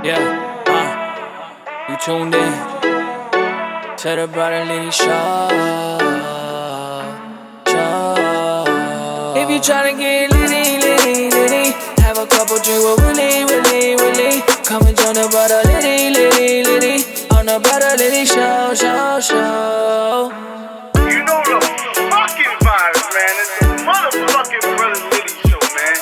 You tuned in to the Brotherly Show. If you tryna get litty, have a couple drink with Willie. Come and join the Litty, on the Brotherly Show. You know the fucking vibes, man. It's the motherfucking Brotherly Show, man.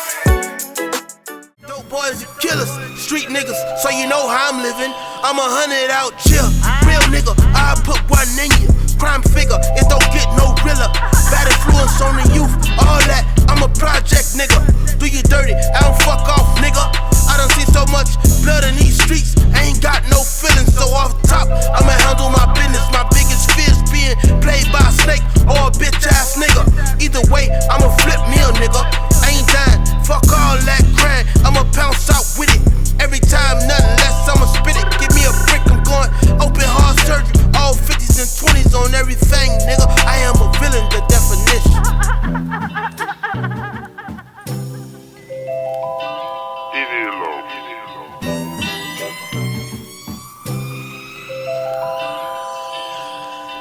Dope boys and killers, street niggas, so you know how I'm living. I'm 100 out chill, real nigga, I'll put one in you. Crime figure, it don't get no realer. Bad influence on the youth, all that, I'm a project nigga. Do you dirty, I don't fuck off nigga. I done see so much blood in these streets, I ain't got no feelings. So off top, I'ma handle my business. My biggest fear is being played by a snake or a bitch ass nigga. Either way, I'ma flip me a nigga. I ain't dying, fuck all that grind, I'ma bounce out with it. Every time, nothing less, I'ma spit it. Give me a brick, I'm going open heart surgery. All 50s and 20s on everything, nigga. I am a villain, the definition.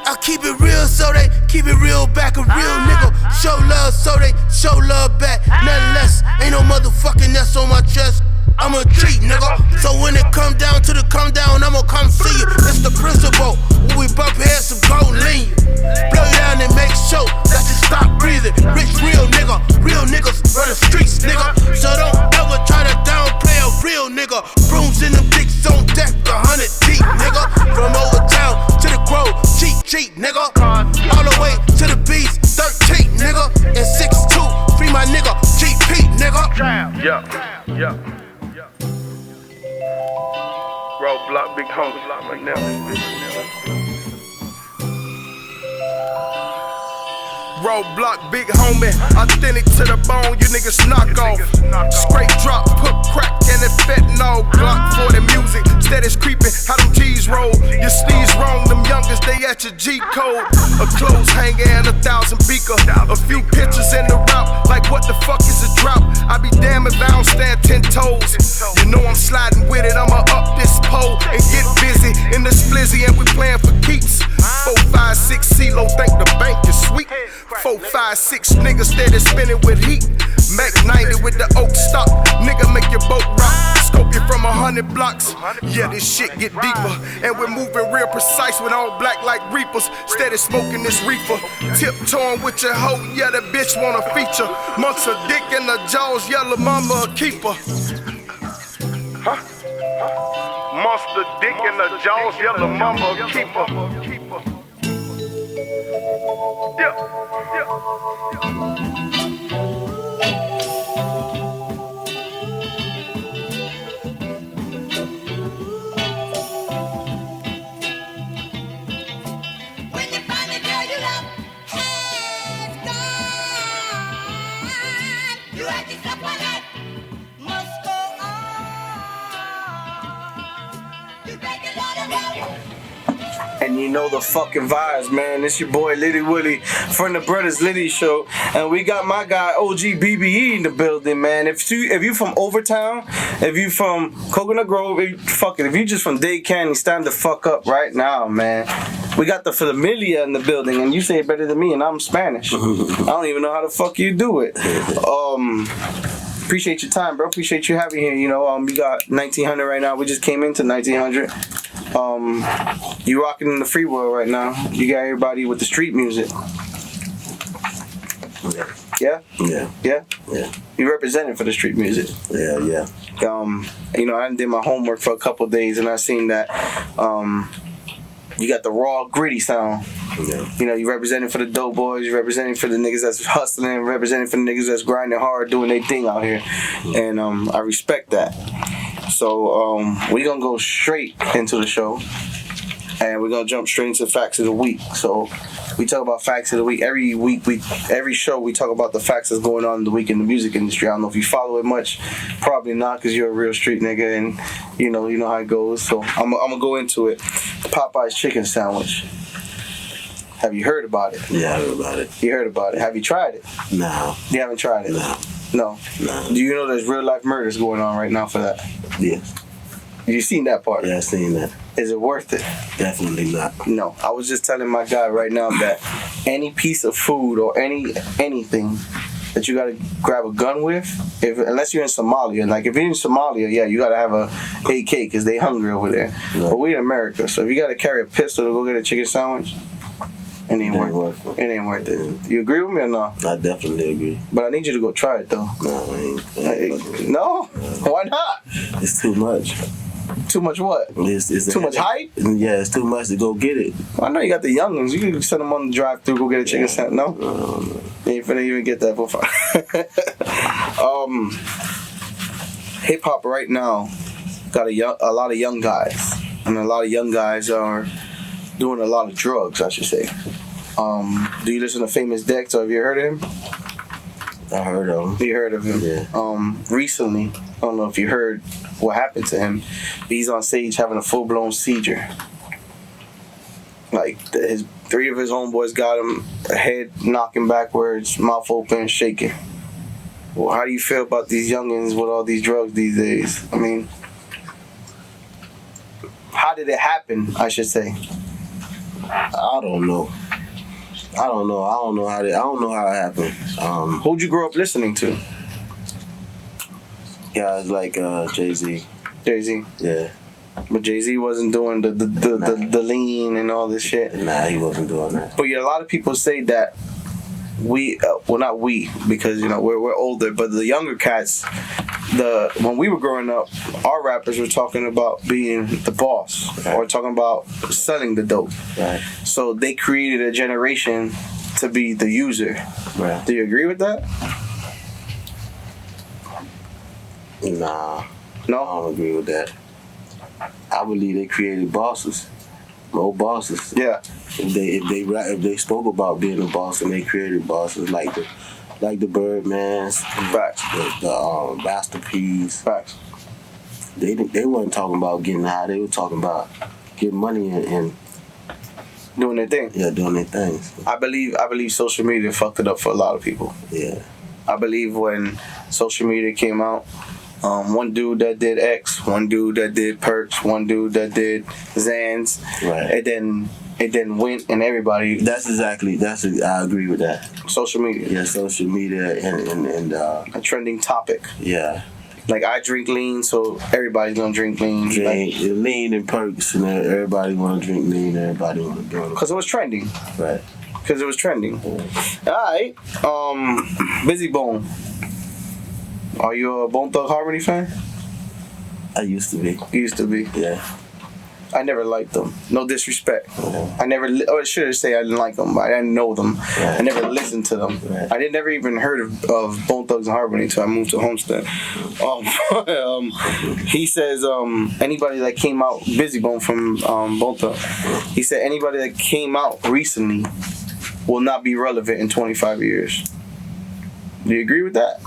I keep it real, so they keep it real back. A real nigga show love, so they show love back. Nothing less, ain't no motherfucking S on my chest. I'm a treat, nigga. So when it come down to the come down, I'ma come see you. It's the principle. When we bump heads, some gold lean you. Blow you down and make sure that you stop breathing. Rich, real nigga. Real niggas run the streets, nigga. So don't ever try to downplay a real nigga. Brooms in them dicks on deck, 100 deep, nigga. From over town to the grove, cheat, nigga. All the way to the beast, 13, nigga. And 6'2", free my nigga, GP, nigga. Yeah. Roadblock, big homie, right now. Roadblock, big homie, authentic to the bone, you niggas knock off. Straight drop, put crack in the fentanyl. Glock for the music, status creeping, how them G's roll. Your sleeves wrong, them youngest, they at your G code. A clothes hanger and 1,000 beaker. A few pictures in the route, like what the fuck is a drought? I be damn if I don't stand 10 toes. You know I'm sliding with it, I'ma up this pole and get busy in the splizzy, and we playing for keeps. 4, 5, 6 CeeLo, think the bank is sweet. 4, 5, 6 niggas steady spinning with heat. Mac 90 with the oak stock, nigga make your boat rock. Scope you from 100 blocks. Yeah, this shit get deeper, and we're moving real precise with all black like reapers. Steady smoking this reefer, tiptoeing with your hoe. Yeah, the bitch want a feature. Monster dick in the jaws, yellow mama a keeper. Huh? Monster dick in the jaws, yellow mama a keeper. Yeah. When you find the girl you love has gone, you ask yourself why that must go on. You beg your Lord to know. And you know the fucking vibes, man. It's your boy Litty from the Brotherly Show, and we got my guy OG BBE in the building, man. If you from Overtown, if you from Coconut Grove, if you just from Dade County, stand the fuck up right now, man. We got the Familia in the building, and you say it better than me, and I'm Spanish. I don't even know how the fuck you do it. Appreciate your time, bro. Appreciate you having here. You know, we got 1900 right now. We just came into 1900. You rocking in the free world right now. You got everybody with the street music. Yeah. You representing for the street music. Yeah. You know, I did my homework for a couple days, and I seen that. You got the raw, gritty sound. Yeah. You know, you representing for the dope boys, you representing for the niggas that's hustling, representing for the niggas that's grinding hard, doing their thing out here. And I respect that. So we gonna go straight into the show, and we're gonna jump straight into facts of the week. So we talk about facts of the week every week. Every show we talk about the facts that's going on in the week in the music industry. I don't know if you follow it much, probably not, because you're a real street nigga, and you know how it goes. So I'm gonna go into it. Popeye's chicken sandwich. Have you heard about it? Yeah, I heard about it. You heard about it. Have you tried it? No. You haven't tried it? No. No. No. Do you know there's real life murders going on right now for that? Yes. You seen that part? Yeah, I seen that. Is it worth it? Definitely not. No. I was just telling my guy right now that any piece of food or anything that you gotta grab a gun with, unless you're in Somalia. Like if you're in Somalia, yeah, you gotta have a AK because they hungry over there. Yeah. But we in America, so if you gotta carry a pistol to go get a chicken sandwich, it ain't worth it. It ain't worth it. You agree with me or no? I definitely agree. But I need you to go try it though. No, I ain't. No? Why not? It's too much. Too much what? It's Too much hype? Yeah, it's too much to go get it. I know you got the young ones. You can send them on the drive-through, go get a chicken sandwich. No? You ain't finna even get that for fun. Hip-hop right now got a lot of young guys. And a lot of young guys are doing a lot of drugs, I should say. Do you listen to Famous Dex, or have you heard of him? I heard of him. You heard of him? Yeah. Recently, I don't know if you heard what happened to him. He's on stage having a full-blown seizure. Like, three of his homeboys got him, head knocking backwards, mouth open, shaking. Well, how do you feel about these youngins with all these drugs these days? I mean, how did it happen, I should say? I don't know. I don't know how it happened. Who'd you grow up listening to? Guys like Jay-Z. Jay-Z. Yeah. But Jay-Z wasn't doing the lean and all this shit. Nah, he wasn't doing that. But yeah, a lot of people say that not we, because you know we're older, but the younger cats, when we were growing up, our rappers were talking about being the boss, or talking about selling the dope. Right. So they created a generation to be the user. Right. Do you agree with that? Nah. No? I don't agree with that. I believe they created bosses. No bosses. Yeah. If they spoke about being a boss and they created bosses like the Birdmans, Facts. the Master P's. Facts. They weren't talking about getting high. They were talking about getting money and Doing their thing. yeah, doing their things. I believe social media fucked it up for a lot of people. Yeah. I believe when social media came out, one dude that did X, one dude that did Perks, one dude that did Zans, Right. It then went and everybody. I agree with that. Social media. Yeah, social media and A trending topic. yeah. Like I drink lean, so everybody's gonna drink lean. Lean and Perks, and everybody want to drink lean. Everybody want to do it. Because it was trending. Right. Because it was trending. Alright. Busy Bone. Are you a Bone Thug Harmony fan? I used to be. You used to be. Yeah. I never liked them. No disrespect. I never, or should I say I didn't like them, but I didn't know them. Right. I never listened to them. Right. I never even heard of Bone Thugs and Harmony until I moved to Homestead. He says anybody that came out, Busy Bone from Bone Thug, he said anybody that came out recently will not be relevant in 25 years. Do you agree with that?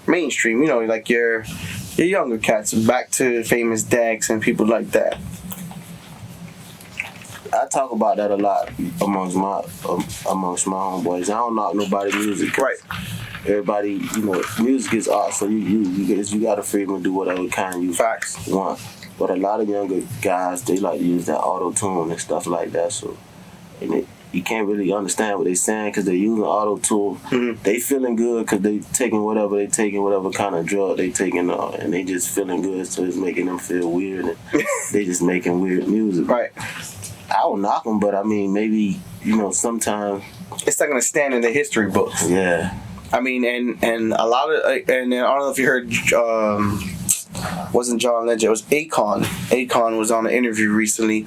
Mainstream, you know, like your younger cats, back to Famous Dax and people like that. I talk about that a lot amongst my homeboys. I don't knock nobody's music. Right. Everybody, you know, music is art, so you got the freedom to do whatever kind you Facts. want. But a lot of younger guys, they like to use that auto-tune and stuff like that. So, you can't really understand what they're saying because they're using auto-tune. Mm-hmm. They feeling good because they taking whatever kind of drug they taking, and they just feeling good, so it's making them feel weird. And they just making weird music. Right. I don't knock them, but I mean, maybe, you know, sometimes. It's not gonna stand in the history books. Yeah. I mean, and a lot of, and I don't know if you heard, wasn't John Legend, it was Akon. Akon was on an interview recently,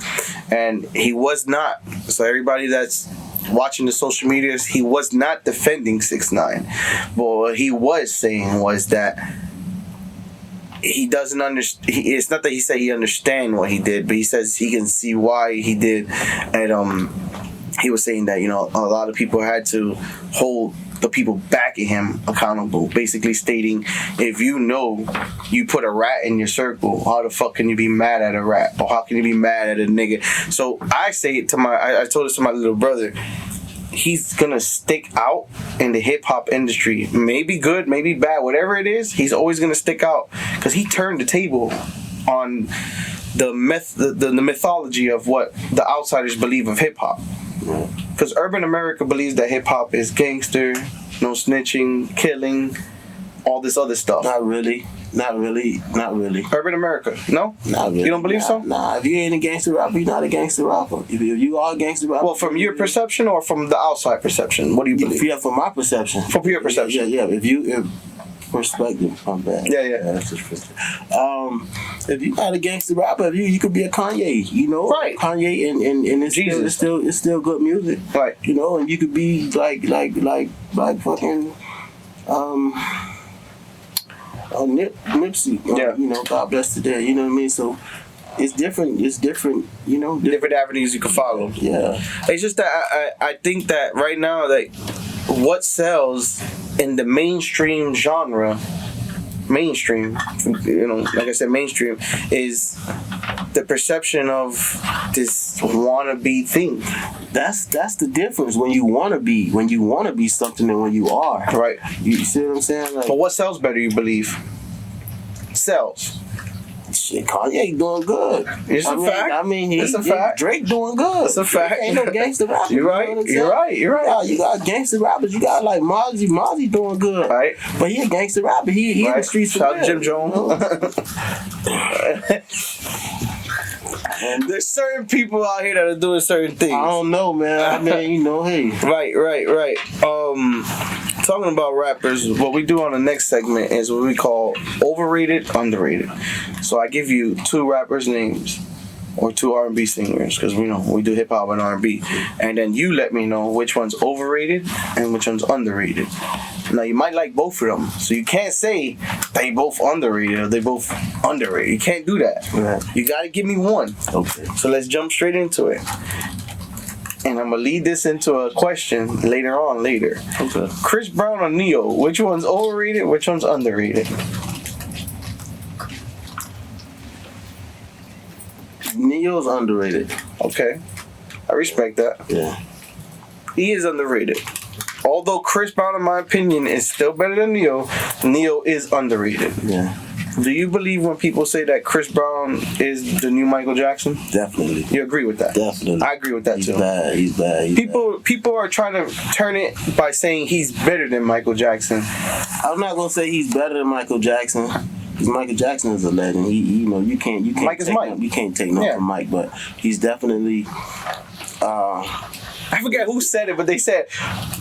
and he was not, so everybody that's watching the social medias, he was not defending 6ix9ine. But what he was saying was that he doesn't understand. It's not that he said he understand what he did, but he says he can see why he did. And he was saying that, you know, a lot of people had to hold the people backing him accountable, basically stating, if you know you put a rat in your circle, how the fuck can you be mad at a rat, or how can you be mad at a nigga? So I say it to I told this to my little brother. he's gonna stick out in the hip hop industry. Maybe good, maybe bad, whatever it is. He's always gonna stick out because he turned the table on the mythology of what the outsiders believe of hip hop. Because urban America believes that hip hop is gangster, no snitching, killing, all this other stuff. Not really. Urban America, no? Not really. You don't believe so? Nah, if you ain't a gangster rapper, you're not a gangster rapper. If you are a gangster rapper... Well, from your perception or from the outside perception? What do you believe? Yeah, from my perception. From your perception? Yeah. If perspective, I'm bad. Yeah. That's just perspective. If you're not a gangster rapper, you could be a Kanye, you know? Right. Kanye and it's still good music. Right. You know, and you could be like fucking Nipsey, you know, God bless the dead, you know what I mean? So it's different, you know. Different avenues you can follow. Yeah. It's just that I think that right now, like, what sells in the mainstream genre, you know, like I said, mainstream, is the perception of this wannabe thing. That's the difference when you wanna be something than when you are. Right. You see what I'm saying? Like, But what sells better, you believe? Sells. shit, Kanye doing good. It's a fact. I mean, it's a fact. Drake doing good. It's a fact. Ain't no gangster rapper. You're right. You're right. You got gangster rappers. You got like Mozzie. Mozzie doing good. Right. But he a gangster rapper. He in the streets. Shout out to Jim Jones. And there's certain people out here that are doing certain things. I don't know, man. I mean, you know, hey. Right. Talking about rappers, what we do on the next segment is what we call overrated, underrated. So I give you 2 rappers' names or 2 R&B singers, because we know we do hip hop and R&B, and then you let me know which one's overrated and which one's underrated. Now you might like both of them, so you can't say they both underrated or they both underrated. You can't do that. Right. You gotta give me one. Okay. So let's jump straight into it. And I'm gonna lead this into a question later. Okay. Chris Brown or Neo? Which one's overrated? Which one's underrated? Neo's underrated. Okay, I respect that. Yeah. He is underrated. Although Chris Brown, in my opinion, is still better than Neo, Neo is underrated. Yeah. Do you believe when people say that Chris Brown is the new Michael Jackson? Definitely. You agree with that? Definitely. I agree with that too. He's bad. People are trying to turn it by saying he's better than Michael Jackson. I'm not gonna say he's better than Michael Jackson. Because Michael Jackson is a legend. You can't Mike is take Mike. Him, you can't take nothing from Mike, but he's definitely I forget who said it, but they said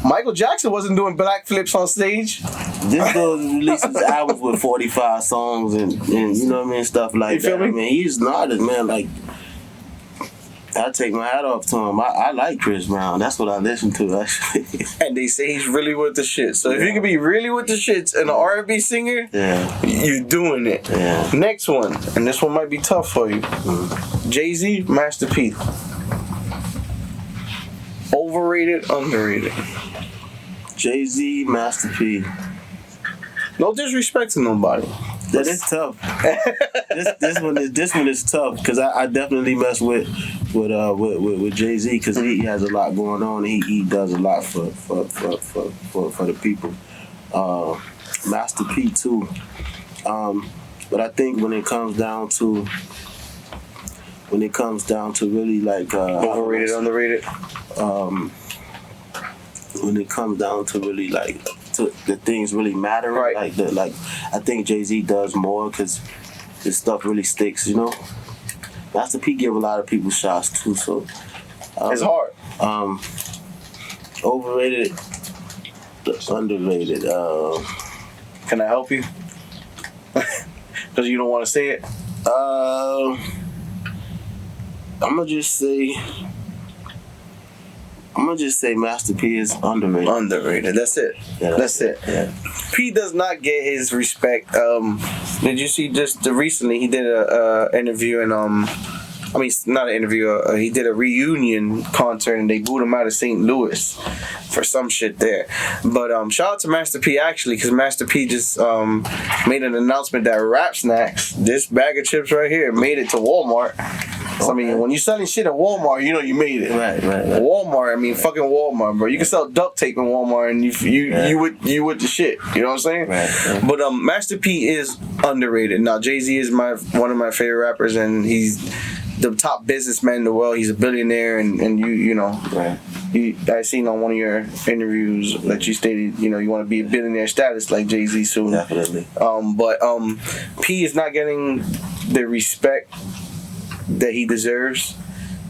Michael Jackson wasn't doing black flips on stage. This dude releases albums with 45 songs and you know what I mean, stuff like you feel that. Me? I mean, he's an artist, man. Like, I take my hat off to him. I like Chris Brown. That's what I listen to, actually. And they say he's really with the shit. So if you can be really with the shits and an R&B singer, you're doing it. Yeah. Next one, and this one might be tough for you. Jay-Z, Master P. Overrated, underrated. Jay-Z, Master P. No disrespect to nobody. That is tough. this one is tough because I definitely mess with Jay-Z because he has a lot going on. He does a lot for the people. Master P too. But I think when it comes down to really like Overrated, underrated. When it comes down to really like to the things really matter, right? Like I think Jay-Z does more because his stuff really sticks, you know. Master P give a lot of people shots too, so it's hard. Overrated, underrated. Can I help you? Because you don't want to say it. I'm gonna just say Master P is underrated. Underrated. That's it. Yeah, that's it. Yeah. P does not get his respect. Did you see just recently he did a interview and I mean not an interview. He did a reunion concert and they booed him out of St. Louis for some shit there. But shout out to Master P actually because Master P just made an announcement that Rap Snacks, this bag of chips right here, made it to Walmart. So, I mean, when you're selling shit at Walmart, you know you made it. Right. Walmart, I mean, fucking Walmart, bro. You can sell duct tape in Walmart, and you with the shit. You know what I'm saying? Right. But Master P is underrated. Now, Jay-Z is one of my favorite rappers, and he's the top businessman in the world. He's a billionaire, and you know. Right. I seen on one of your interviews that you stated, you know, you want to be a billionaire status like Jay-Z soon. Definitely. But P is not getting the respect that he deserves,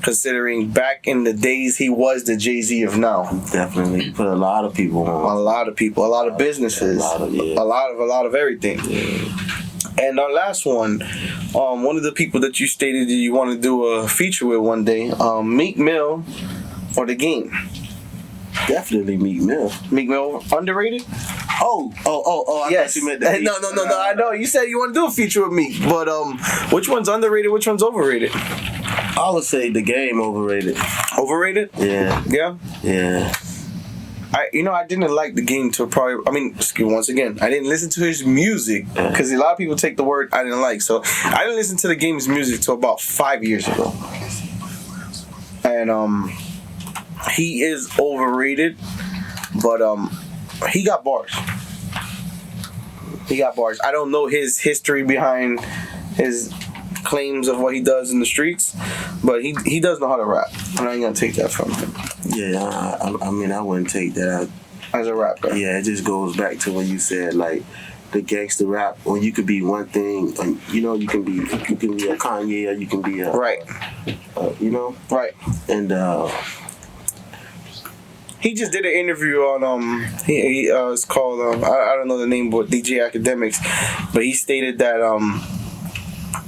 considering back in the days he was the Jay-Z of now. Definitely. Put a lot of people on. A lot of people, a lot of businesses, a lot of everything. Yeah. And our last one of the people that you stated that you want to do a feature with one day, Meek Mill or The Game. Definitely Meek Mill. Meek Mill underrated? Oh! I yes. thought you meant that. No. I know you said you want to do a feature with Meek, but which one's underrated? Which one's overrated? I would say The Game overrated. Overrated? Yeah. I didn't like The Game till probably. I mean, once again, I didn't listen to his music because a lot of people take the word I didn't like. So I didn't listen to The Game's music till about 5 years ago, and he is overrated, but he got bars. I don't know his history behind his claims of what he does in the streets, but he does know how to rap, and I ain't gonna take that from him. Yeah, I mean, I wouldn't take that as a rapper. Yeah, it just goes back to when you said like the gangster rap, when you could be one thing, and you know, you can be a Kanye, or you can be a right, you know, right, and he just did an interview on it's called I don't know the name, but DJ Academics, but he stated that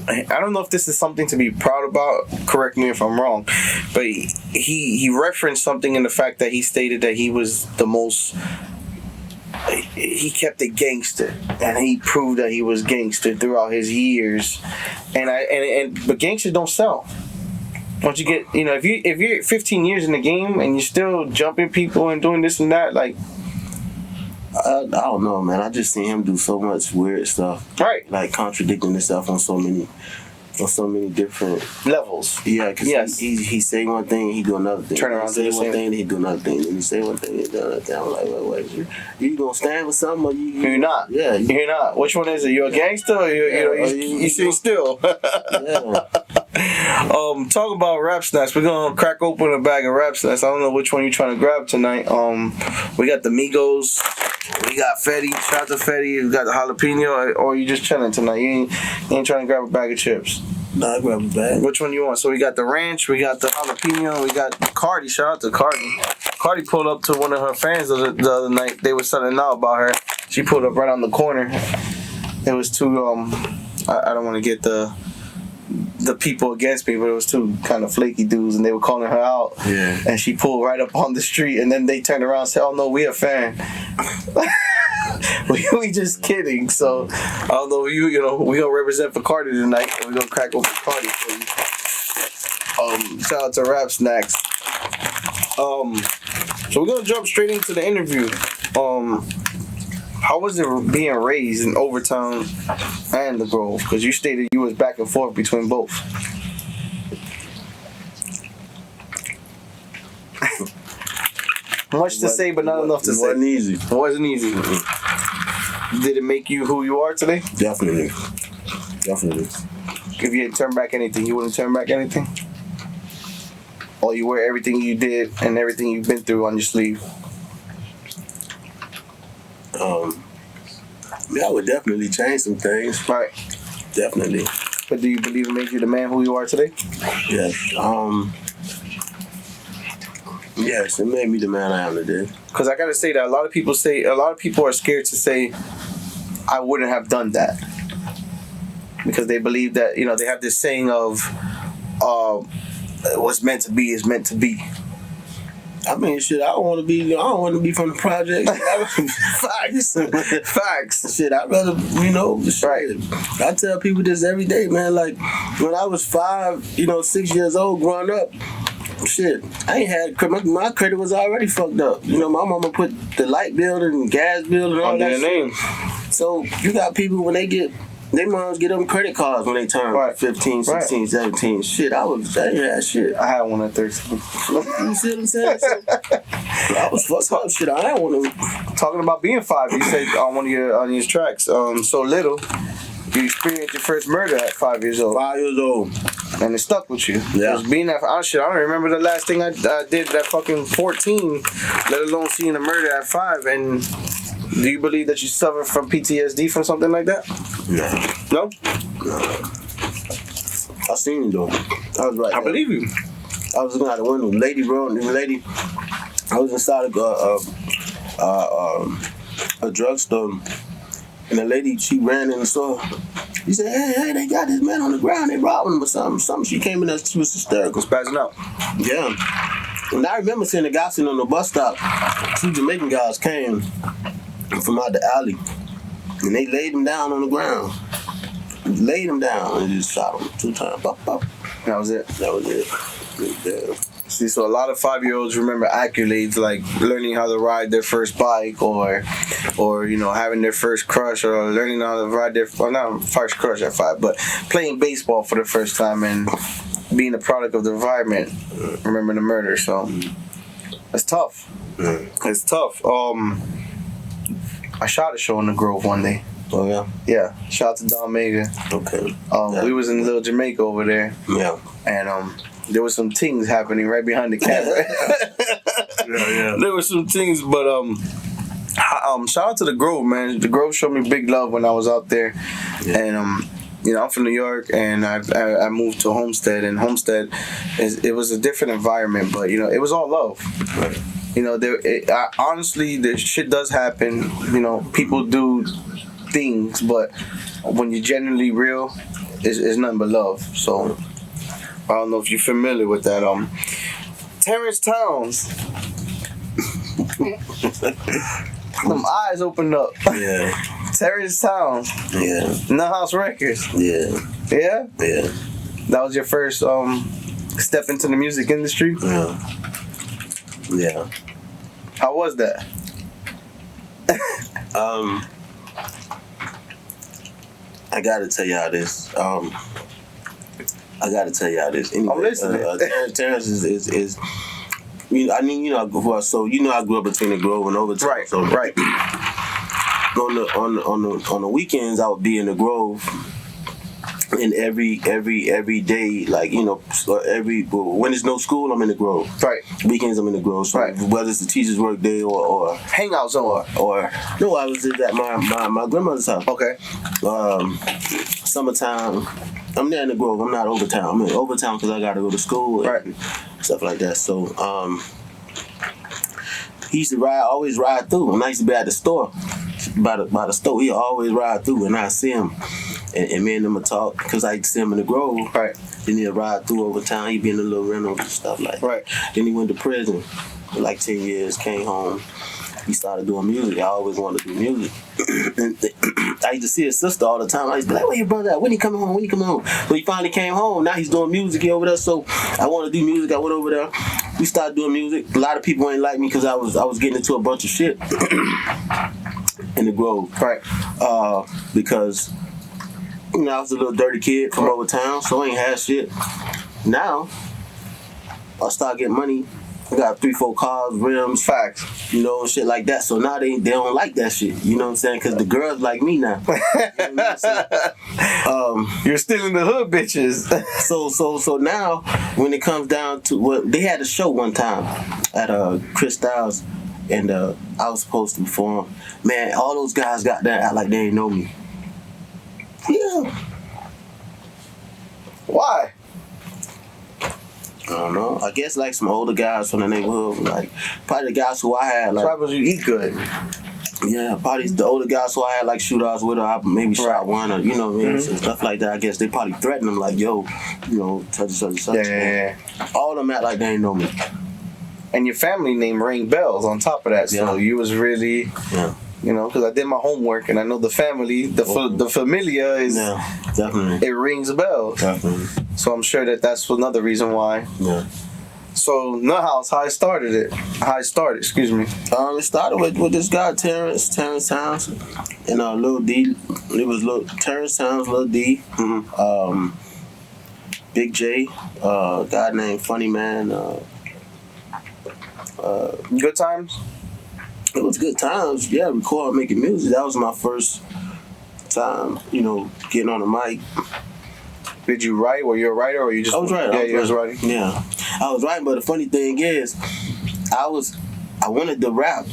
I don't know if this is something to be proud about, correct me if I'm wrong, but he referenced something in the fact that he stated that he was the most, he kept it gangster, and he proved that he was gangster throughout his years, but gangsters don't sell. Once you get, if you're 15 years in the game and you're still jumping people and doing this and that, like, I don't know, man. I just seen him do so much weird stuff, right? Like contradicting himself on so many different levels. Yeah, because he say one thing, he do another thing. Turn around, say one thing, he do another thing. And he say one thing, he do another thing. I'm like, wait, you gonna stand with something, or you're not? Yeah, you're not. Which one is it? You're a gangster, or you sit still? Yeah. Talk about rap snacks. We're gonna crack open a bag of rap snacks. I don't know which one you're trying to grab tonight. We got the Migos. We got Fetty. Shout out to Fetty. We got the jalapeno, or you just chilling tonight? You ain't trying to grab a bag of chips. Nah, I grab a bag. Which one you want? So we got the ranch, we got the jalapeno, we got Cardi. Shout out to Cardi. Cardi pulled up to one of her fans the other night. They were selling out about her. She pulled up right on the corner. It was two I don't want to get the people against me, but it was two kind of flaky dudes, and they were calling her out. Yeah. And she pulled right up on the street, and then they turned around and said, "Oh no, we a fan." we just kidding. So I don't know, we gonna represent for Cardi tonight, and we gonna crack open Cardi for you. Shout out to Rap Snacks. So we're gonna jump straight into the interview. How was it being raised in Overtown and the Grove? Because you stated you was back and forth between both. Much to say, but not enough to say. It wasn't easy. It wasn't easy. Did it make you who you are today? Definitely. If you had turned back anything, you wouldn't turn back anything? Or you wear everything you did and everything you've been through on your sleeve? I would definitely change some things. Right. Definitely. But do you believe it made you the man who you are today? Yes. Yes, it made me the man I am today. Because I gotta say that a lot of people are scared to say, I wouldn't have done that. Because they believe that, they have this saying of, what's meant to be is meant to be. I mean, shit, I don't want to be from the project. Facts. Shit, I'd rather, shit. Right. I tell people this every day, man. Like, when I was 6 years old growing up, shit, I ain't had, my credit was already fucked up. My mama put the light bill and gas bill and all that shit. So, you got people when they get They moms get them credit cards when they turn 15, 16, 17. Shit, I ain't had shit. I had one at 13. You see what I'm saying? So, I was fucked up. Shit, I ain't want to. Talking about being 5, you said on one of your tracks, so little, you experienced your first murder at 5 years old. 5 years old. And it stuck with you. Yeah. It was being at, shit, I don't remember the last thing I did at fucking 14, let alone seeing a murder at 5. And do you believe that you suffer from PTSD from something like that? No? I seen it though. I was right. I believe you. I was looking out the window. Lady, bro, lady. I was inside a drugstore, and the lady, she ran in the store. She said, "Hey, they got this man on the ground. They robbing him or something." She came in there. She was hysterical, spazzing out. Yeah. And I remember seeing the guy sitting on the bus stop. 2 Jamaican guys came from out the alley, and they laid him down on the ground. Laid him down and just shot him 2 times. Bop, bop. That was it. That was it. Yeah. See, so a lot of 5-year-olds remember accolades like learning how to ride their first bike, or you know, having their first crush, or learning how to ride their not first crush at 5, but playing baseball for the first time and being a product of the environment. Remember the murder, so it's tough. It's tough. I shot a show in the Grove one day. Oh yeah. Yeah. Shout out to Don Mega. Okay. We was in Little Jamaica over there. Yeah. And there was some things happening right behind the camera. Yeah. There were some things, but shout out to the Grove, man. The Grove showed me big love when I was out there. Yeah. And you know, I'm from New York, and I moved to Homestead, and Homestead it was a different environment, but you know, it was all love. Right. You know, honestly, the shit does happen. You know, people do things, but when you're genuinely real, it's nothing but love. So I don't know if you're familiar with that. Terrence Towns. Them eyes opened up. Yeah. Terrence Towns. Yeah. No House Records. Yeah. Yeah? Yeah. That was your first step into the music industry? Yeah. Yeah. How was that? I gotta tell y'all this. Anyway, I'm listening. Terrence is you know, I mean, you know, so you know, I grew up between the Grove and Overtown. Right. So right. On the weekends, I would be in the Grove. And every day, like, you know, when there's no school, I'm in the Grove. Right. Weekends, I'm in the Grove. So right. Whether it's the teacher's work day or hangout zone, or no, I was at my grandmother's house. Okay. Summertime, I'm there in the Grove. I'm not Overtown. I'm in Overtown because I got to go to school and stuff like that. So he used to always ride through. And I used to be at the store, by the store. He'd always ride through, and I see him. And me and him would talk, because I used to see him in the Grove. Right. Then he'd ride through over town. He'd be in the little rentals and stuff like that. Right. Then he went to prison for like 10 years, came home. He started doing music. I always wanted to do music. And I used to see his sister all the time. I used to be like, where your brother at? When he coming home? When he coming home? So he finally came home. Now he's doing music over there. So I wanted to do music. I went over there. We started doing music. A lot of people ain't like me because I was getting into a bunch of shit in the Grove. Right. Because, you know, I was a little dirty kid from over town, so I ain't had shit. Now, I start getting money. I got 3-4 cars, rims, facts, you know, and shit like that. So now they don't like that shit. You know what I'm saying? Because the girls like me now. You know what I'm saying? You're still in the hood, bitches. So now, when it comes down to what they had a show one time at Chris Styles, and I was supposed to perform. Man, all those guys got there act like they ain't know me. Yeah. Why? I don't know. I guess like some older guys from the neighborhood, like probably the guys who I had. Like, tribals, you eat good. Yeah, probably the older guys who I had like shootouts with, or I maybe shot one, or you know what I mean, and stuff like that. I guess they probably threatened them like, yo, you know, such and such. Yeah. All of them act like they ain't know me. And your family name rang bells on top of that, so you was really. Yeah. You know, because I did my homework and I know the family, the familia is, definitely. It rings a bell. Definitely. So I'm sure that's another reason why. Yeah. So Nut House, how it started, excuse me. It started with this guy Terrence Towns, and Lil D. It was Terrence Towns, Lil D, Big J, a guy named Funny Man. Good times. It was good times. Yeah, recording, making music. That was my first time, getting on the mic. Did you write? Were you a writer, or you just? I was writing. Yeah, you was writing. Yeah, I was writing. But the funny thing is, I wanted to rap,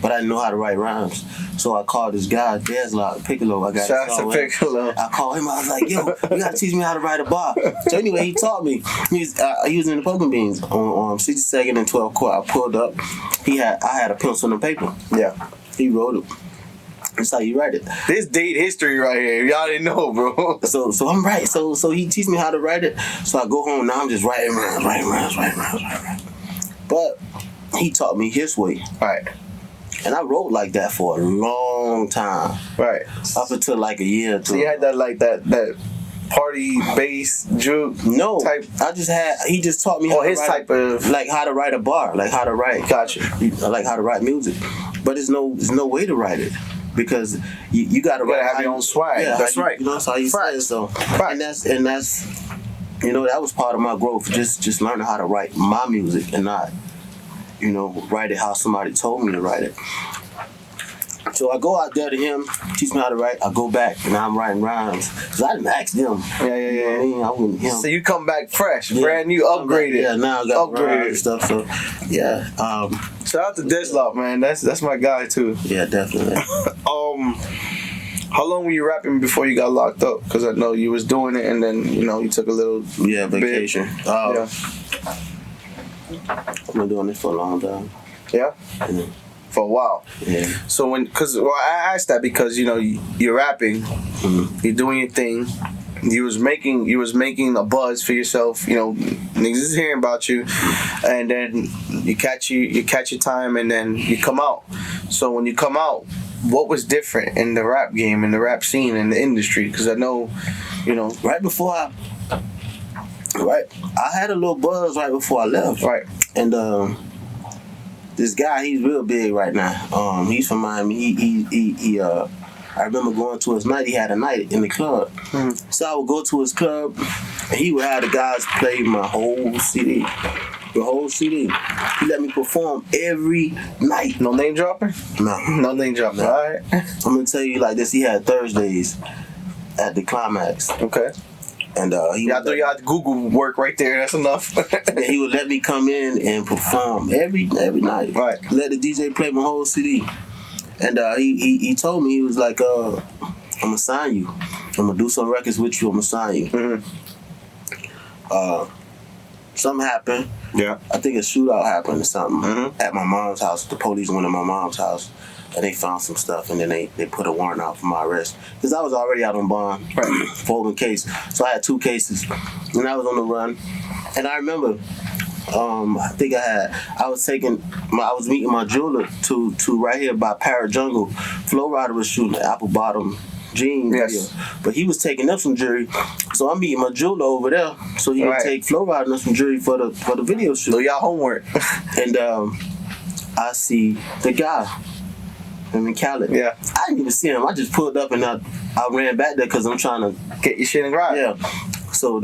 but I didn't know how to write rhymes. So I called this guy, Piccolo. Shout out to Piccolo. I called him. I was like, "Yo, you gotta teach me how to write a bar." So anyway, he taught me. He was in the Poking Beans on 62nd and 12th Court. I pulled up. I had a pencil and a paper. Yeah. He wrote it. That's how you write it. This date history right here. Y'all didn't know, bro. So I'm right. So he teach me how to write it. So I go home, now I'm just writing rhymes. But he taught me his way. Right. And I wrote like that for a long time. Right. Up until like a year or two. So you had that party bass juke? No. Type. He just taught me how to his write type of, like how to write a bar, like how to write. Gotcha. Like how to write music. But there's no way to write it. Because you gotta have your own swag. Yeah, that's right. That's how you say it. So, and that's that was part of my growth. Just learning how to write my music and not, write it how somebody told me to write it. So I go out there to him, teach me how to write. I go back and I'm writing rhymes because I didn't ask them. Yeah. You know what I mean? I went him. So you come back fresh, brand new, upgraded. Yeah, now I got upgraded and stuff. So yeah. Shout out to Dislop, man. That's my guy too. Yeah, definitely. How long were you rapping before you got locked up? Because I know you was doing it, and then you took a little vacation. Yeah. I've been doing this for a long time. Yeah. Mm-hmm. For a while. Yeah. So I asked that because you're rapping, you're doing your thing. You was making a buzz for yourself. Niggas is hearing about you, and then you catch your time, and then you come out. So when you come out, what was different in the rap game, in the rap scene, in the industry? Because I know, right before I had a little buzz right before I left. Right. And this guy, he's real big right now. He's from Miami. He I remember going to his night. He had a night in the club. Mm-hmm. So I would go to his club, and he would have the guys play my whole CD. The whole CD. He let me perform every night. No name dropping? No. No name dropping. No. All right. I'm going to tell you like this. He had Thursdays at the Climax. Okay. And I thought you had Google work right there. That's enough. And he would let me come in and perform every night. Right. Let the DJ play my whole CD. And he told me, he was like, I'm gonna sign you. I'm gonna do some records with you. I'm gonna sign you. Mm-hmm. Something happened. Yeah. I think a shootout happened or something at my mom's house. The police went to my mom's house and they found some stuff, and then they put a warrant out for my arrest because I was already out on bond for open case. So I had 2 cases, and I was on the run. And I remember, I was meeting my jeweler to right here by Parrot Jungle. Flo Rida was shooting the apple bottom jeans. Yes. Here. But he was taking up some jewelry. So I'm meeting my jeweler over there so he would take Flo Rida some jewelry for the video shoot. So y'all homework. And I see the guy. In Cali. Yeah. I didn't even see him. I just pulled up and I ran back there because I'm trying to get your shit in right. Yeah. So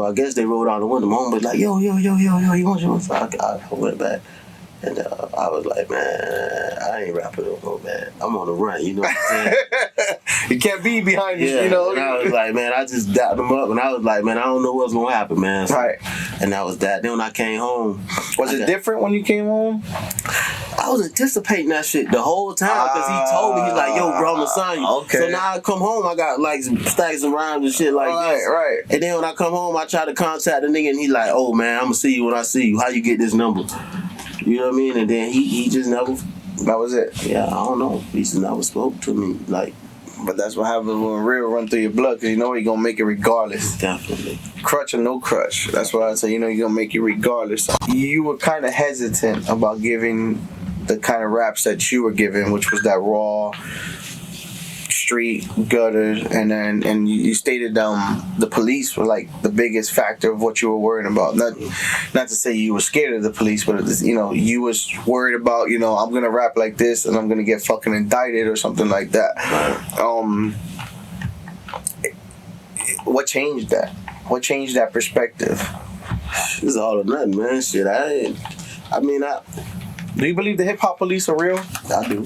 I guess they rolled out the window. My mom was like, yo, you want your? So I went back. And I was like, man, I ain't rapping no more, man. I'm on the run, you know what I'm saying? You can't be behind you, And I was like, man, I just dapped them up, and I was like, man, I don't know what's going to happen, man. So, right. And that was that. Then when I came home. Was it different when you came home? I was anticipating that shit the whole time because he told me, he's like, yo, bro, I'm going to sign you. Okay. So now I come home, I got like stacks of rhymes and shit like this. Right. And then when I come home, I try to contact the nigga, and he's like, oh, man, I'm going to see you when I see you. How you get this number? You know what I mean? And then he just never. That was it. Yeah, I don't know. He just never spoke to me. But that's what happens when real run through your blood, because you know you're going to make it regardless. Definitely. Crutch or no crutch. That's why I say, you're going to make it regardless. You were kind of hesitant about giving the kind of raps that you were giving, which was that raw, street, gutters, and you stated the police were like the biggest factor of what you were worried about. Not to say you were scared of the police, but you was worried about I'm gonna rap like this and I'm gonna get fucking indicted or something like that. What changed that? What changed that perspective? It's all or nothing, man. Shit, Do you believe the hip hop police are real? I do.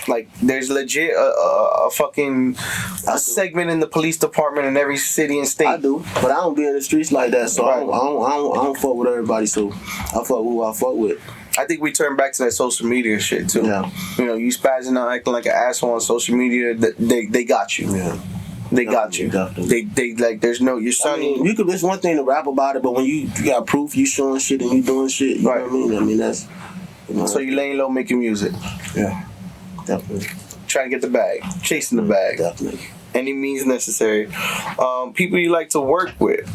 Like, there's legit a fucking segment in the police department in every city and state. I do, but I don't be in the streets like that, so I don't fuck with everybody. So I fuck with who I fuck with. I think we turn back to that social media shit too. Yeah. You spazzing out, acting like an asshole on social media. They got you. Yeah. They got you. Definitely. They like. There's no. You're son. You could. It's one thing to rap about it, but when you got proof, you showing shit and you doing shit. You know what I mean? I mean that's. So you laying low, making music. Yeah. Definitely. Trying to get the bag, chasing the bag. Definitely. Any means necessary. People you like to work with: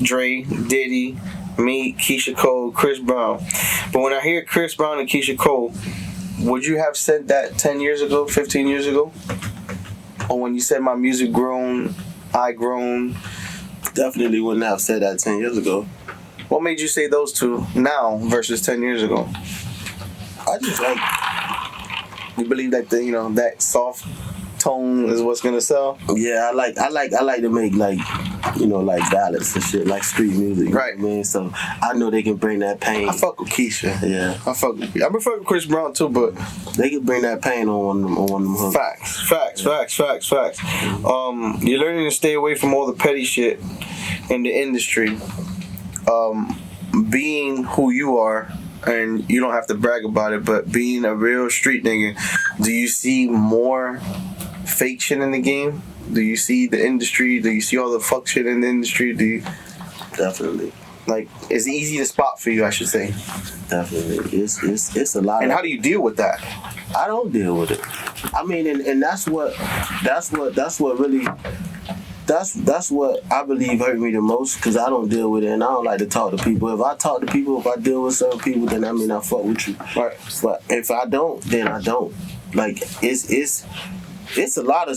Dre, Diddy, me, Keisha Cole, Chris Brown. But when I hear Chris Brown and Keisha Cole, would you have said that 10 years ago, 15 years ago? Or when you said my music grown, I grown? Definitely wouldn't have said that 10 years ago. What made you say those two now versus 10 years ago? I just like. You believe that that soft tone is what's gonna sell? Yeah, I like to make like ballads and shit, like street music. Right. You know what I mean? So I know they can bring that pain. I fuck with Keisha. Yeah. I fuck with Chris Brown too, but they can bring that pain on one of them hooks. Facts. You're learning to stay away from all the petty shit in the industry. Being who you are, and you don't have to brag about it, but being a real street nigga, do you see more fake shit in the game? Do you see the industry? Do you see all the fuck shit in the industry? Do you? Definitely. Like, it's easy to spot for you, I should say. Definitely. It's a lot. And how do you deal with that? I don't deal with it. I mean, and that's what really. That's what I believe hurt me the most, because I don't deal with it and I don't like to talk to people. If I talk to people, if I deal with certain people, then I mean I fuck with you. Right. But if I don't, then I don't. Like it's a lot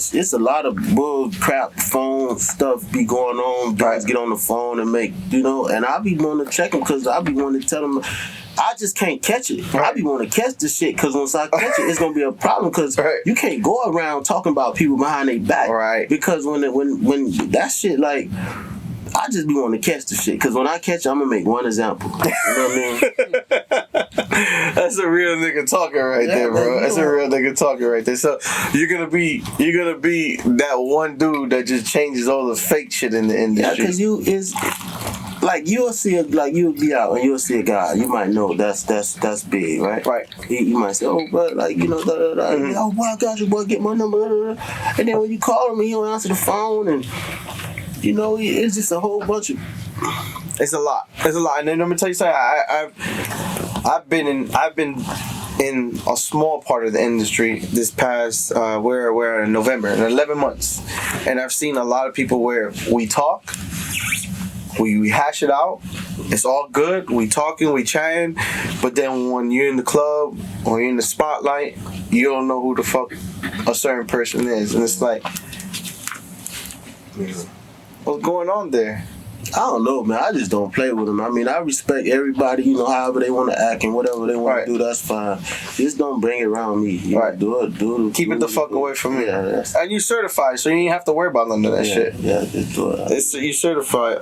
of bull crap phone stuff be going on. Guys get on the phone and make and I be wanting to check them because I be wanting to tell them. I just can't catch it. Right. I be wanting to catch the shit because once I catch it, it's gonna be a problem because you can't go around talking about people behind their back. Right. Because when that shit, like, I just be wanting to catch the shit because when I catch it, I'm gonna make one example. You know what I mean? That's a real nigga talking right there, bro. That's a real nigga talking right there. So you're gonna be that one dude that just changes all the fake shit in the industry. Yeah, because like you'll be out and you'll see a guy you might know that's big, right? Right. You might say, oh, but like oh boy, I got you, boy, get my number, and then when you call him, he don't answer the phone, and it's just a whole bunch of. It's a lot. And then let me tell you something. I've been in a small part of the industry this past we're in November, in 11 months, and I've seen a lot of people where we talk. We hash it out. It's all good. We talking, we chatting. But then when you're in the club or you're in the spotlight, you don't know who the fuck a certain person is. And it's like, what's going on there? I don't know, man. I just don't play with them. I mean, I respect everybody, however they want to act and whatever they want to do, that's fine. Just don't bring it around me. Do it. Keep it the fuck away from me. Yeah, and you certified, so you ain't have to worry about none of that shit. Yeah, just do it. You certified.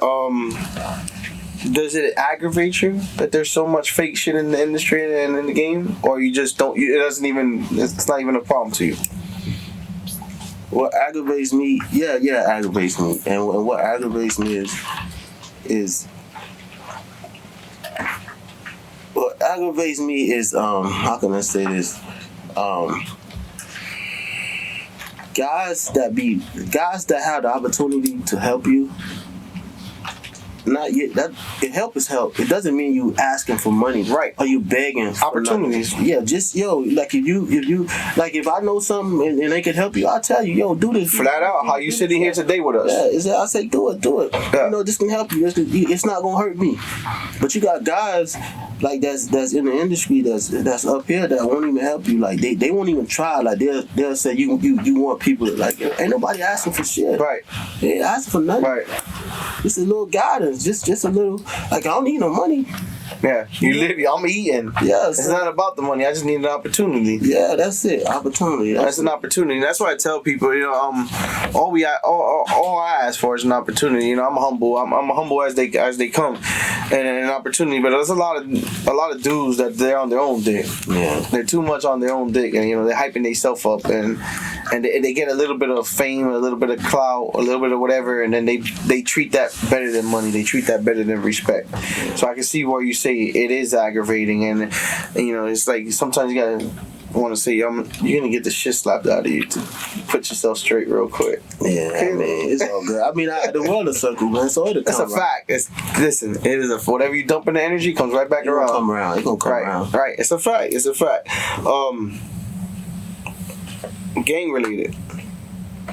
Does it aggravate you that there's so much fake shit in the industry and in the game? Or you just don't, it's not even a problem to you? What aggravates me, aggravates me. And what aggravates me is what aggravates me is how can I say this? Guys that have the opportunity to help you not yet. That help is help. It doesn't mean you asking for money, Right. Or you begging for Opportunities. nothing. Yeah, just like if you like if I know something and they can help you, I'll tell you, do this. Flat out, how you sitting here today with us. Yeah, I say do it. Yeah. This can help you. It's not gonna hurt me. But you got guys like that's in the industry that's up here that won't even help you. Like they won't even try. Like they'll say you want people to, like, ain't nobody asking for shit. Right. They ain't asking for nothing. Right. Just a little guidance. Just a little, like, I don't need no money. Yeah. I'm eating. Yes. It's not about the money. I just need an opportunity. Yeah, that's it. Opportunity. That's an opportunity. That's why I tell people, all I ask for is an opportunity. I'm humble. I'm humble as they come, and an opportunity. But there's a lot of dudes that they're on their own dick. Yeah. They're too much on their own dick, and they're hyping themselves up, and they get a little bit of fame, a little bit of clout, a little bit of whatever, and then they treat that better than money. They treat that better than respect. So I can see where you say it is aggravating, and it's like sometimes you gotta want to say you're gonna get the shit slapped out of you to put yourself straight real quick. Yeah, I mean, it's all good. I mean, the world is circle, man. So it'll come. That's a fact. Listen, it is whatever you dump in the energy comes right back around. Come around. It's gonna come around. Right. It's a fact. Gang related.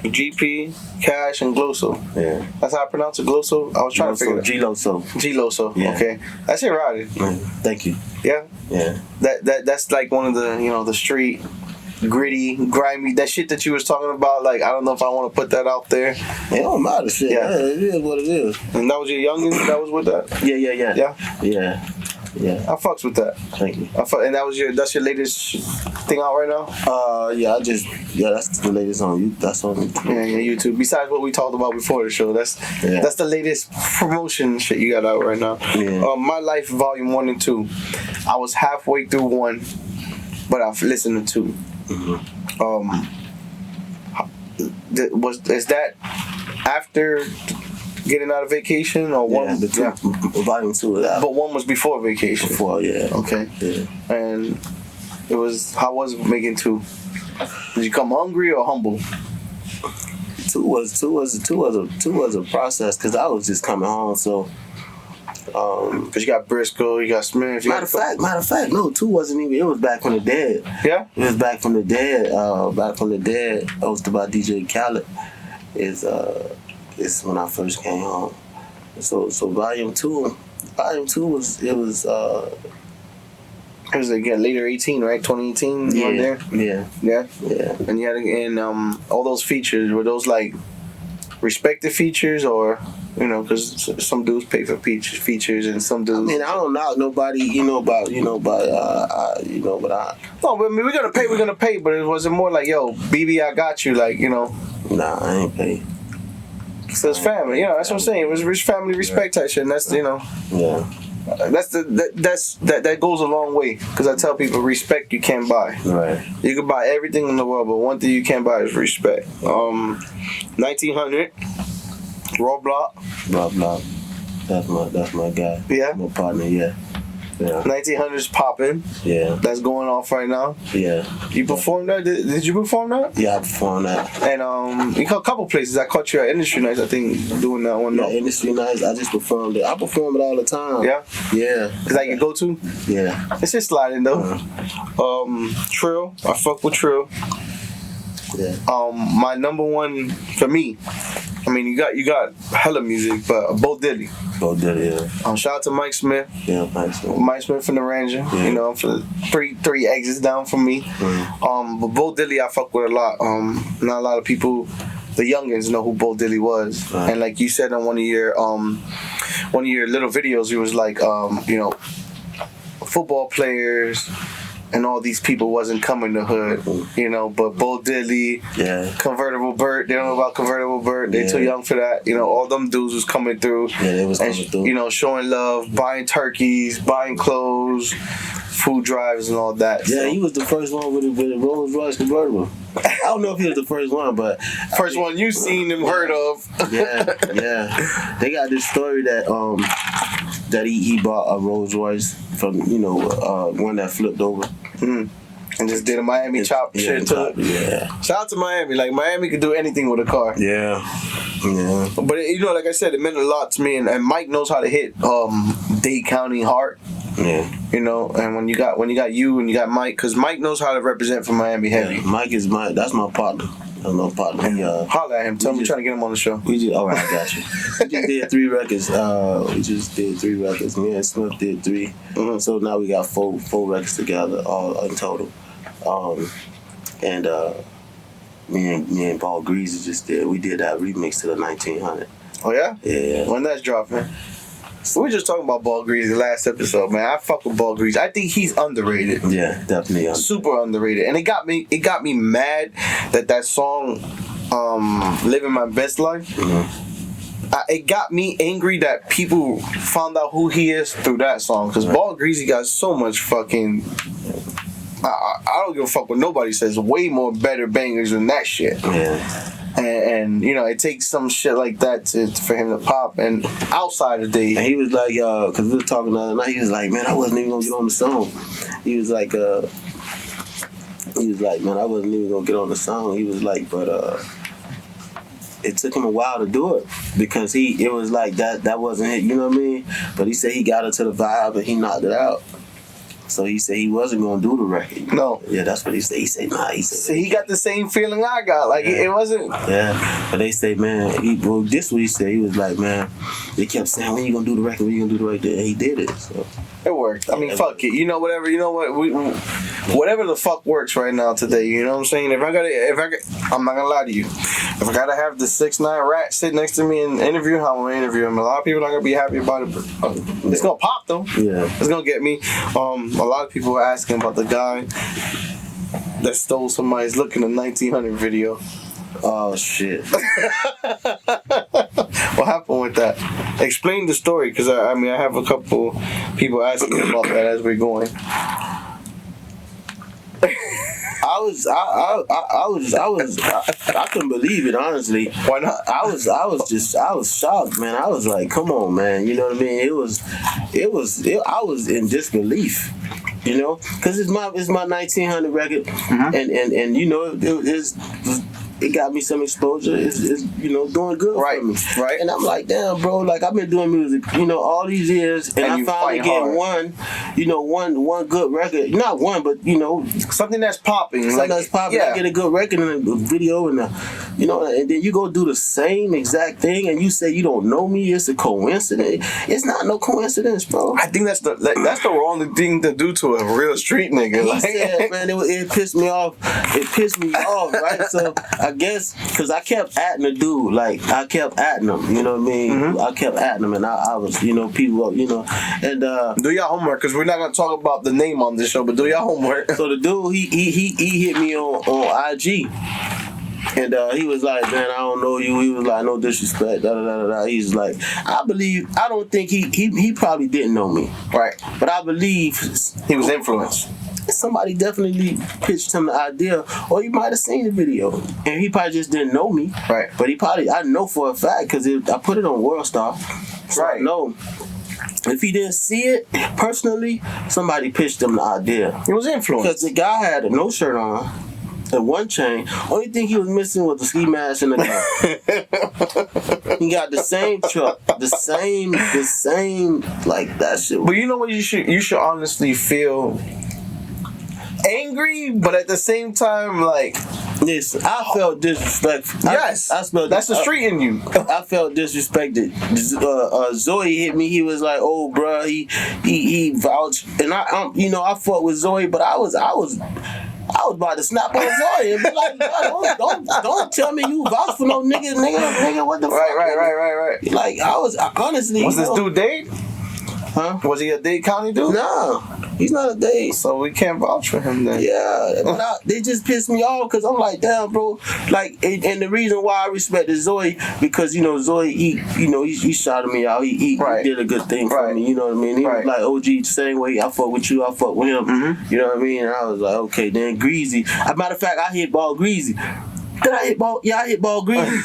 GP, Cash, and Glosso. Yeah. That's how I pronounce it, Glosso? I was trying to figure it out. G-Loso. Yeah. Okay. That shit routed. Thank you. Yeah? Yeah. That's like one of the, the street, gritty, grimy, that shit that you was talking about. Like, I don't know if I want to put that out there. It don't matter, shit. Yeah. It is what it is. And that was your youngin' that was with that? Yeah. I fucks with that. Thank you. And that's your latest thing out right now? That's the latest on you. That's on YouTube. Besides what we talked about before the show, that's the latest promotion shit you got out right now. Yeah. My Life Volume 1 and 2. I was halfway through 1, but I've listened to 2. Is that after getting out of vacation, or one? Volume 2 of that. But 1 was before vacation. Yeah. Okay. Yeah. And how was it making 2? Did you come hungry or humble? 2 was a process, because I was just coming home, so. Because you got Briscoe, you got Smith. Matter of fact, no, 2 wasn't even. It was Back from the Dead. Yeah. It was Back from the Dead. Back from the Dead, hosted by DJ Khaled. Is when I first came home. So volume 2 was again later 18, right? 2018. Yeah. And you had all those features, were those like respected features, or because some dudes pay for features and some dudes. I mean, I don't knock nobody, but I. No, but I mean, we're gonna pay, but it wasn't more like, yo, BB, I got you, like, Nah, I ain't pay. So it's family, that's what I'm saying. It was rich family respect type shit, and that's Yeah. That goes a long way, because I tell people respect you can't buy. Right. You can buy everything in the world, but one thing you can't buy is respect. 1900, Raw Block. That's my guy. Yeah. My partner. Yeah. 1900's popping. Yeah. That's going off right now. Yeah. You performed that? Did you perform that? Yeah, I performed that. And you a couple places. I caught you at Industry Nights, I think, doing that one. Yeah, Industry Nights. I just performed it. I perform it all the time. Yeah? Yeah. Is that your go-to? Yeah. It's just sliding though. Trill. I fuck with Trill. Yeah. My number one for me, I mean, you got hella music, but Bo Diddley. Yeah. Shout out to Mike Smith. Yeah, Mike Smith. Mike Smith from the Ranger. Yeah. For three exits down from me. But Bo Diddley I fuck with a lot. Not a lot of people, the youngins, know who Bo Diddley was. Right. And like you said on one of your little videos, it was like football players and all these people wasn't coming to hood, but Bo Diddley, Convertible Burt, they don't know about Convertible Burt, they're too young for that, all them dudes was coming through, they was coming through, showing love, buying turkeys, buying clothes, food drives and all that. Yeah, he was the first one with a Rolls Royce convertible. I don't know if he was the first one, but first one you seen him heard of. Yeah. They got this story that that he bought a Rolls Royce from one that flipped over. And just did a Miami chop shit to it. Yeah. Shout out to Miami. Like, Miami could do anything with a car. Yeah. But, like I said, it meant a lot to me. And Mike knows how to hit Dade County hard. Yeah. And when you got you and you got Mike, because Mike knows how to represent for Miami heavy. Yeah, Mike is that's my partner. That's my partner. He, holla at him. Tell him we're trying to get him on the show. All right, I got you. We just did 3 records. Me and Smith did 3. Mm-hmm. So now we got 4 records together, all in total. Me and Paul Greasy we did that remix to the 1900. Oh yeah? Yeah. When that's dropping. So we were just talking about Ball Greasy last episode, man. I fuck with Ball Greasy. I think he's underrated. Yeah, definitely. Super underrated. And it got me mad that song, Living My Best Life. Mm-hmm. It got me angry that people found out who he is through that song. Because Ball Greasy got so much fucking... I don't give a fuck what nobody says. Way more better bangers than that shit. Yeah. And it takes some shit like that for him to pop. And outside of Dade, and he was like, because we were talking the other night, he was like, man, I wasn't even gonna get on the song. He was like, man, I wasn't even gonna get on the song. He was like, but it took him a while to do it because it was like that wasn't it, you know what I mean? But he said he got into the vibe and he knocked it out. So he said he wasn't gonna do the record. No. Yeah, that's what he said. He said, nah. He said, so he got the same feeling I got. Like, it wasn't... Yeah. But they say, man, this is what he said. He was like, man, they kept saying, when you gonna do the record? When you gonna do the record? And he did it. So it worked. I mean, fuck it. Whatever the fuck works right now today, you know what I'm saying? I'm not gonna lie to you. If I gotta have the 6ix9ine rat sit next to me and interview him, I'm gonna interview him. A lot of people are not gonna be happy about it, but it's gonna pop though. Yeah. It's gonna get me. A lot of people are asking about the guy that stole somebody's Look in the 1900 video. Oh shit. What happened with that? Explain the story, because I have a couple people asking about that as we're going. I couldn't believe it, honestly. Why not? I was shocked, man. I was like, come on, man. You know what I mean? I was in disbelief. You know, because it's my 1900 record, and it got me some exposure. It's doing good for me. Right. And I'm like, damn, bro. Like, I've been doing music, all these years, and I finally get one good record. Not one, but something that's popping. Something that's popping. Yeah. I get a good record and a video, and and then you go do the same exact thing, and you say you don't know me. It's a coincidence. It's not no coincidence, bro. I think that's the wrong thing to do to a real street nigga. He said, man, it pissed me off. It pissed me off, right? So I guess because I kept atting the dude, like I kept atting him. You know what I mean? Mm-hmm. I kept atting him, and I was, people, and do your homework, because we're not gonna talk about the name on this show, but do your homework. So the dude, he hit me on IG. And he was like, man, I don't know you. He was like, no disrespect, da da da da. He's like, I don't think he probably didn't know me. Right. But I believe he was influenced. Somebody definitely pitched him the idea, or he might have seen the video, and he probably just didn't know me. Right. But I know for a fact, because I put it on Worldstar. So right. I know. If he didn't see it personally, somebody pitched him the idea. He was influenced. Because the guy had no shirt on and one chain. Only thing he was missing was the ski mask and the gun. He got the same truck, the same, like that shit. But you know what? You should honestly feel angry, but at the same time, like, yes, I felt disrespectful. Yes, I felt that's the street in you. I felt disrespected. Zoe hit me. He was like, "Oh, bro, he vouched," and I fought with Zoe, but I was about to snap on Zoe and be like, don't tell me you vouch for no nigga, what the fuck? Right. Like, I was honestly. Was this dude Dade? Huh? Was he a Dade County dude? No, he's not a Dade. So we can't vouch for him then. Yeah, but they just pissed me off because I'm like, damn, bro. Like, and the reason why I respected Zoe, because Zoe, he shouted me out. He did a good thing for me. You know what I mean? He was like, OG, same way I fuck with you, I fuck with him. Mm-hmm. You know what I mean? And I was like, okay, then Greasy. As a matter of fact, I hit Ball Greasy. Did I hit Ball? Yeah, I hit Ball Greasy.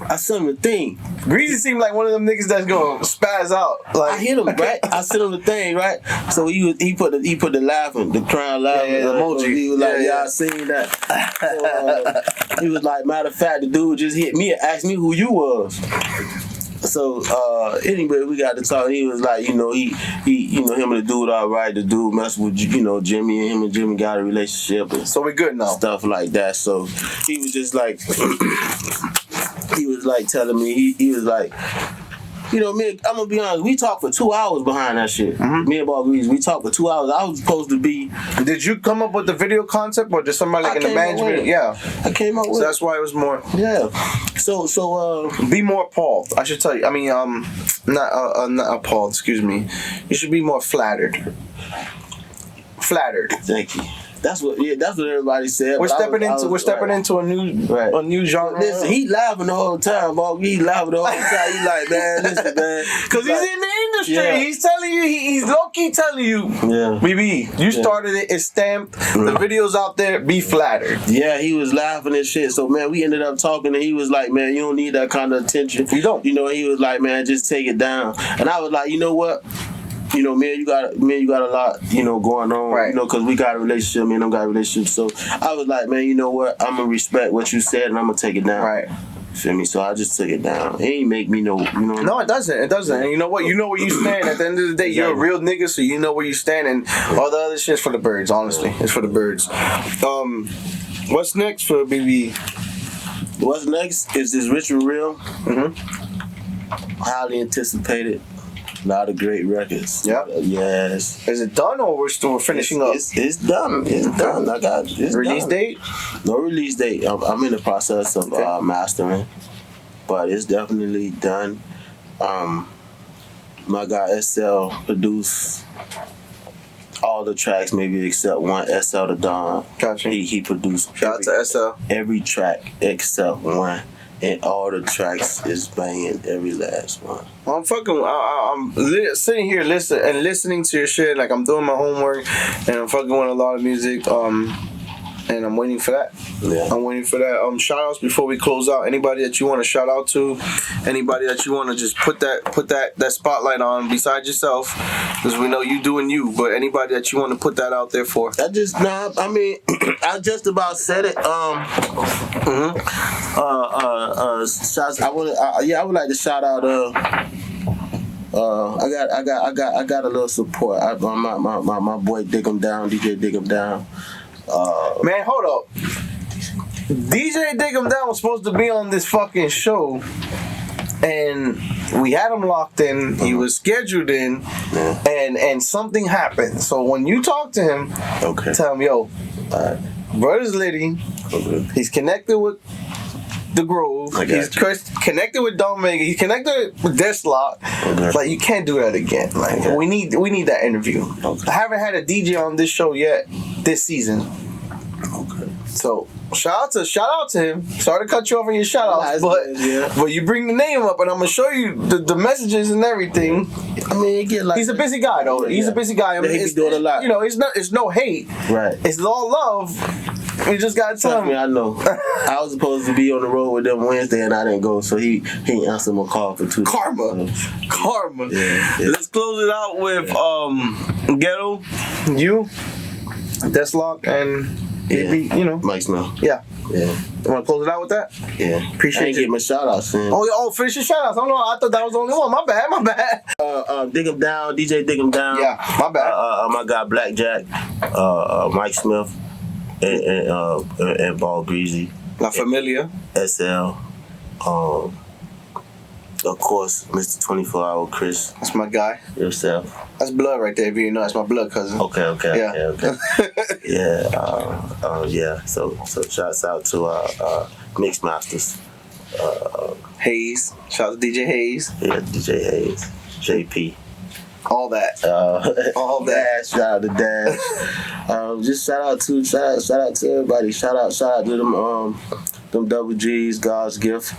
I sent him the thing. Greasy seemed like one of them niggas that's gonna spaz out. Like I hit him, right? I sent him the thing, right? So he put the laughing, the crying laughing emoji. He was like, I seen that. So, he was like, matter of fact, the dude just hit me and asked me who you was. So anyway, we got to talk. He was like, he him and the dude all right. The dude messed with Jimmy, and him and Jimmy got a relationship. And so we good now. Stuff like that. So he was just like, he was like telling me, he was like, me, I'm gonna be honest, we talked for 2 hours behind that shit. Mm-hmm. Me and Ball Grease, we talked for 2 hours. I was supposed to be. Did you come up with the video concept, or just somebody like in the management? Yeah, I came up with. So that's why it was more. Yeah. So be more appalled. I should tell you. I mean, not appalled. Excuse me. You should be more flattered. Flattered. Thank you. That's what everybody said. We're stepping into a new genre. Listen, he laughing the whole time, Bob. He laughing the whole time. He like, man, listen, man. Because he's in the industry. Yeah. He's telling you, he's low-key telling you, BB, you started it, it's stamped, the video's out there, be flattered. Yeah, he was laughing and shit. So, man, we ended up talking, and he was like, man, you don't need that kind of attention. You don't. He was like, man, just take it down. And I was like, you know what? Man, you got a lot, going on, right? Because we got a relationship, me and them got a relationship. So I was like, man, you know what? I'm gonna respect what you said, and I'm gonna take it down. Right. Feel me? So I just took it down. It ain't make me know, No, it doesn't. It doesn't. And you know what? You know where you stand. At the end of the day, you're a real nigga, so you know where you stand. And all the other shit's for the birds. Honestly, it's for the birds. What's next for BB? What's next is this Rich and Real. Mm-hmm. Highly anticipated. A lot of great records. Yeah. Yes. Is it done, or we're still finishing up? It's done. It's done. I got it's release done. Date? No release date. I'm in the process of mastering, but it's definitely done. My guy SL produced all the tracks, maybe except one. SL the Don. Gotcha. He produced. Shout out to SL. Every track except one. And all the tracks is banging, every last one. I'm sitting here listening to your shit, like I'm doing my homework, and I'm fucking with a lot of music. And I'm waiting for that. Yeah. I'm waiting for that. Shout outs before we close out. Anybody that you want to shout out to, anybody that you want to just put that spotlight on besides yourself, because we know you doing you. But anybody that you want to put that out there for. I just about said it. Shouts. I would like to shout out. I got a little support. My boy Dig 'em Down, DJ Dig 'em Down. Man, hold up. DJ Dig 'em Down was supposed to be on this fucking show, and we had him locked in. He was scheduled in, and something happened. So when you talk to him, tell him, yo, brother's Litty. He's connected with the Grove. He's connected with Don Mega. He's connected with Deathlock. Like, you can't do that again. Like, we need that interview. I haven't had a DJ on this show yet this season. So shout out to him. Sorry to cut you off on your shout outs, but you bring the name up, and I'm gonna show you the messages and everything. I mean, he's a busy guy though. He's a busy guy. I mean, he's doing a lot. It's no hate. Right. It's all love. You just gotta tell him. I know. I was supposed to be on the road with them Wednesday, and I didn't go, so he answered my call for 2 days. Karma. Yeah. Let's close it out with Ghetto, you, Deathlock, and maybe Mike Smell. Yeah. Yeah. You want to close it out with that? Yeah. Appreciate I didn't get my shout outs in. Oh, finish your shout outs. I thought that was the only one. My bad. Dig 'em Down, DJ Dig 'em Down. Yeah, my bad. My guy Blackjack, Mike Smith, and Ball Greasy. La Familia. SL. Of course, Mr. 24-Hour Chris. That's my guy. Yourself. That's blood right there, if you know. That's my blood cousin. Okay. Yeah. Yeah. So shouts out to Mix Masters. Hayes. Shout out to DJ Hayes. Yeah, DJ Hayes. JP. All that. All that. Shout out to Dash. Just shout out to everybody. Shout out to them double G's, God's gift.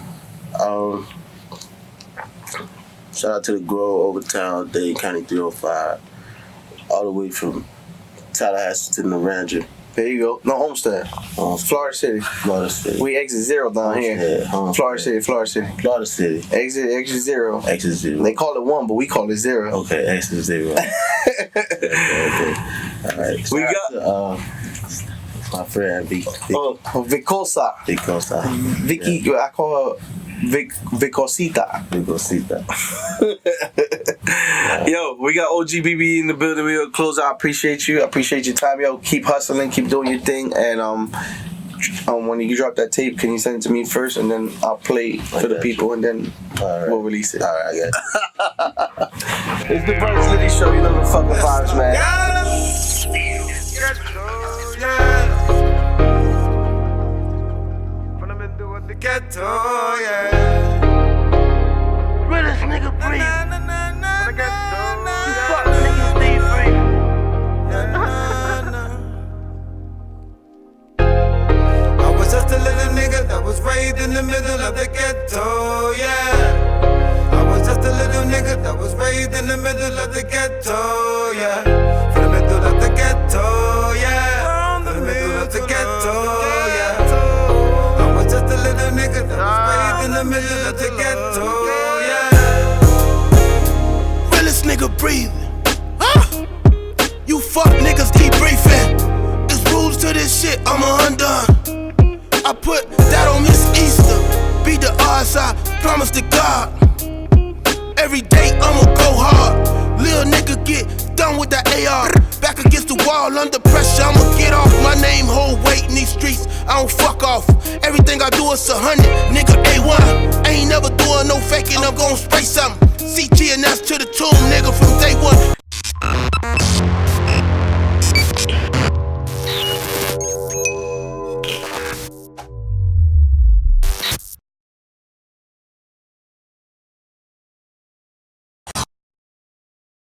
Shout out to the Grove, Overtown, Dade County 305, all the way from Tallahassee to Naranja. There you go. No, Homestead. Florida City. Florida City. We exit 0 down here. Florida City. Florida City. Exit 0. Exit 0. They call it 1, but we call it 0. Okay, exit 0. Okay. All right. We got my friend Vicky. Vicosa. Vicosa. Vicky, I call her Vicosita. Yo, we got OGBB in the building. We'll close out. I appreciate you. I appreciate your time, yo. Keep hustling, keep doing your thing, and when you drop that tape, can you send it to me first, and then I'll play it for the people, and then we'll release it. All right, I got it. It's the Brothers Litty Show. You know the fucking vibes, man. The ghetto, yeah. Realist nigga breathe. The ghetto, you fuck niggas stay free. I was just a little nigga that was raised in the middle of the ghetto, yeah. I was just a little nigga that was raised in the middle of the ghetto, yeah. From the middle of the ghetto, yeah. From the middle of the ghetto, yeah. Just a little nigga that was raised in the middle of the ghetto, yeah. Realest nigga breathing. You fuck niggas keep briefing. There's rules to this shit, I'm undone. I put that on Miss Easter. Beat the odds, I promise to God. Every day I'ma go hard. Lil nigga get done with that AR. Back against the wall, under pressure, I'ma get off. My name hold weight in these streets, I don't fuck off. Everything I do is 100, nigga A1. I ain't never doing no faking, I'm gon' spray something. CG and that's to the tomb, nigga, from day one.